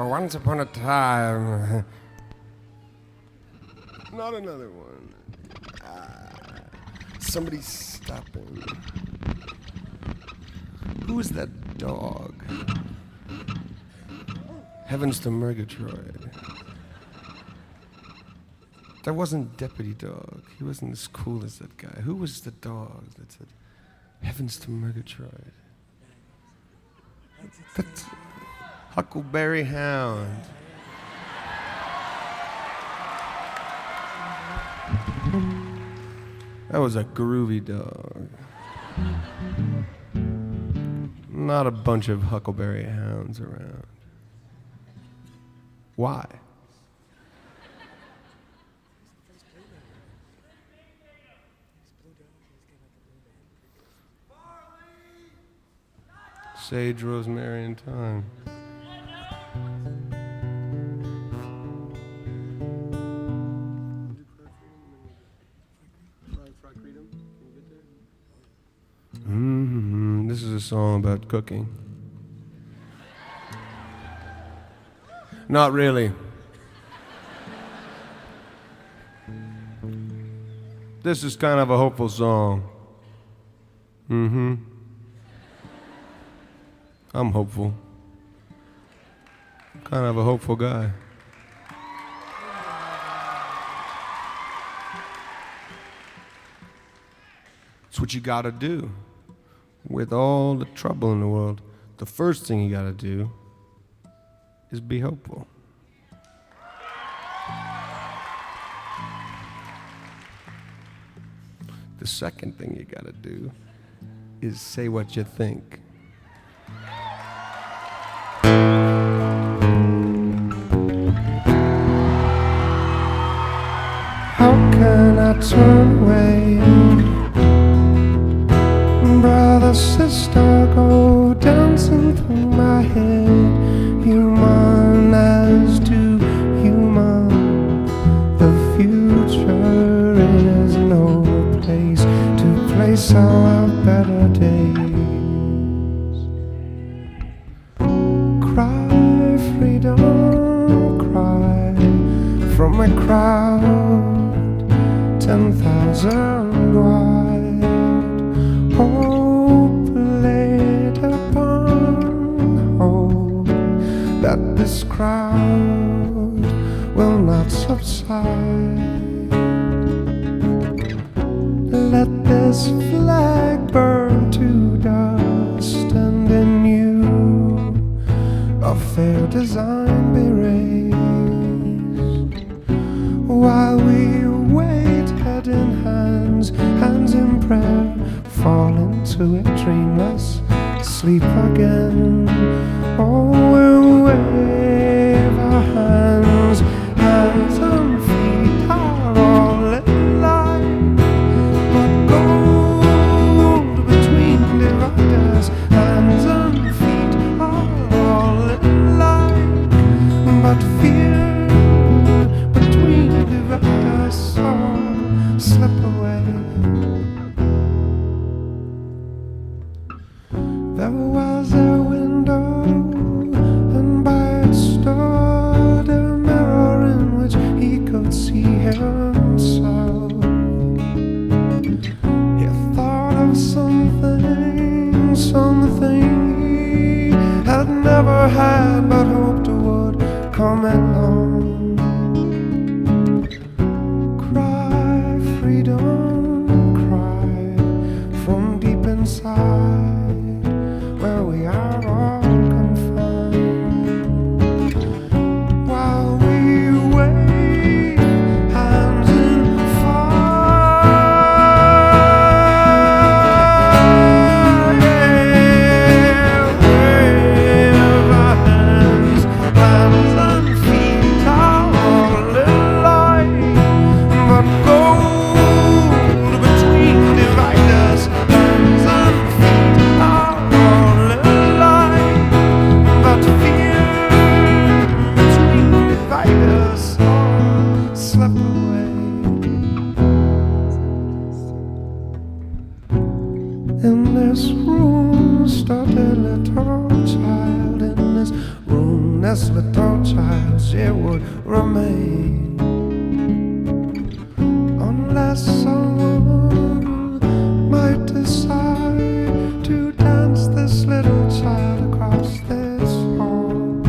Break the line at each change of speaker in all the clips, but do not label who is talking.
Once upon a time. Not another one. Somebody's stopping. Who is that dog? Heavens to Murgatroyd. That wasn't Deputy Dog. He wasn't as cool as that guy. Who was the dog that said, Heavens to Murgatroyd? That's Huckleberry Hound. That was a groovy dog. Not a bunch of Huckleberry Hounds around. Why? Sage, rosemary, and thyme. This is a song about cooking. Not really. This is kind of a hopeful song. I'm hopeful. I'm kind of a hopeful guy. It's what you gotta do. With all the trouble in the world, the first thing you gotta do is be hopeful. The second thing you gotta do is say what you think. How can I turn away? Brother, sister, go dancing through my head. Human as to human, the future is no place to place our better days. Cry, freedom, cry from a crowd 10,000 wide. Hope laid upon hope that this crowd will not subside. Let this flag burn to dust, and in you a fair design be raised. While we wait, head in hands, hands in prayer, fall into a dreamless sleep again. Oh, we'll wave our hands, hands and feet are all in line. But gold between dividers, hands and feet are all in line. But fear between dividers all slip away. There was a window, a this little child, she would remain. Unless someone might decide to dance this little child across this hall.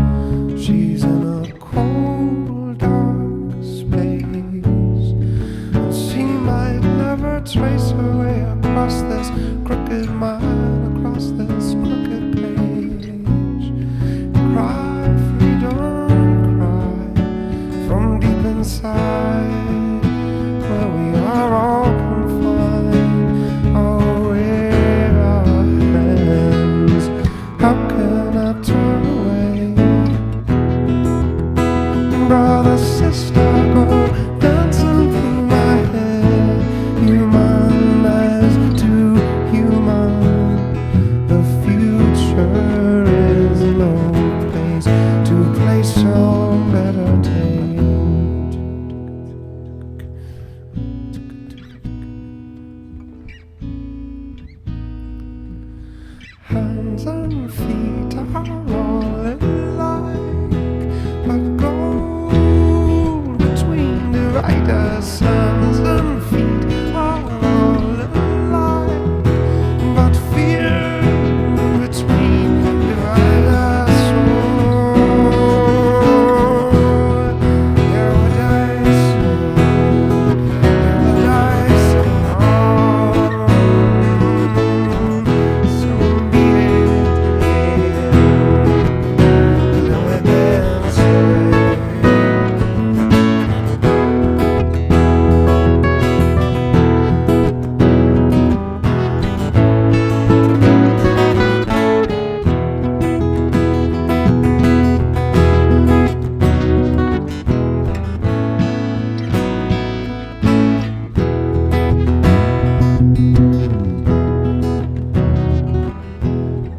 She's in a cold, dark space. She might never trace her way across this crooked mile, across this crooked page. Cry, freedom, cry from deep inside, where we are all confined. Oh, with our hands, how can I turn away? Brother, sister, go dancing through my head, human as to human. The future is no place to place your better day. Hands and feet are all alike, but gold between dividers. Hands and feet are all alike, but fear between dividers.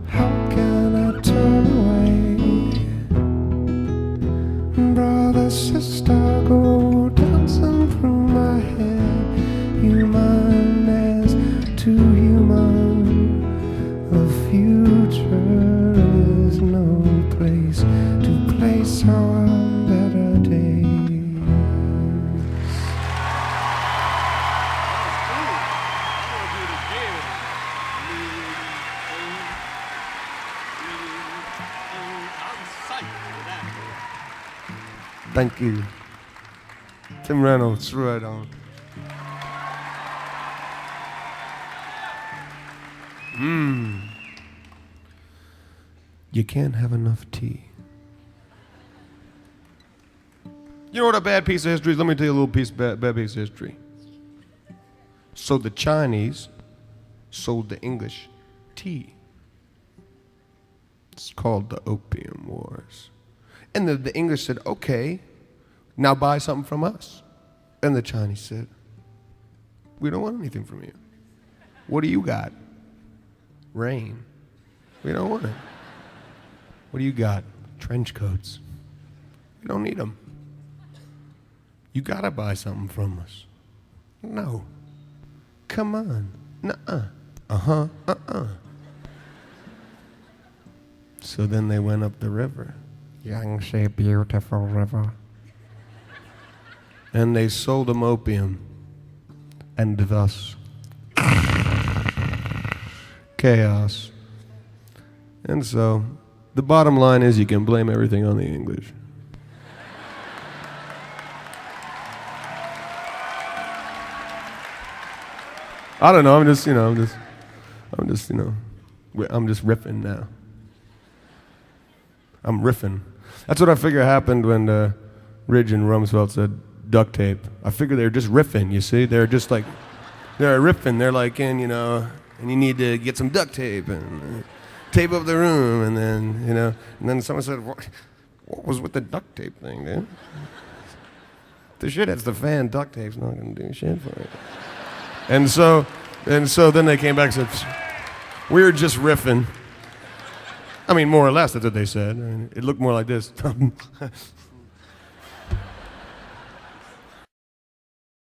How can I turn away? Brother, sister, go dancing through my head, human as to human. The future is no place to place our better days. Thank you. Tim Reynolds, right on. You can't have enough tea. You know what a bad piece of history is? Let me tell you a little bad piece of history. So the Chinese sold the English tea. It's called the Opium Wars. And the English said, okay, now buy something from us. And the Chinese said, we don't want anything from you. What do you got? Rain. We don't want it. What do you got? Trench coats. We don't need them. You gotta buy something from us. No. Come on. Nuh-uh. Uh-huh. Uh-uh. So then they went up the river. Yangtze, beautiful river. And they sold them opium. And thus, chaos. And so, the bottom line is you can blame everything on the English. I don't know, I'm just riffing now. I'm riffing. That's what I figure happened when Ridge and Rumsfeld said duct tape. I figure they're just riffing, you see? They're just like, they're riffing. They're like, and you need to get some duct tape and tape up the room, and then someone said, what was with the duct tape thing, dude? The shit hits the fan, duct tape's not gonna do shit for it. And so then they came back and said, we're just riffing. I mean, more or less, that's what they said. I mean, it looked more like this.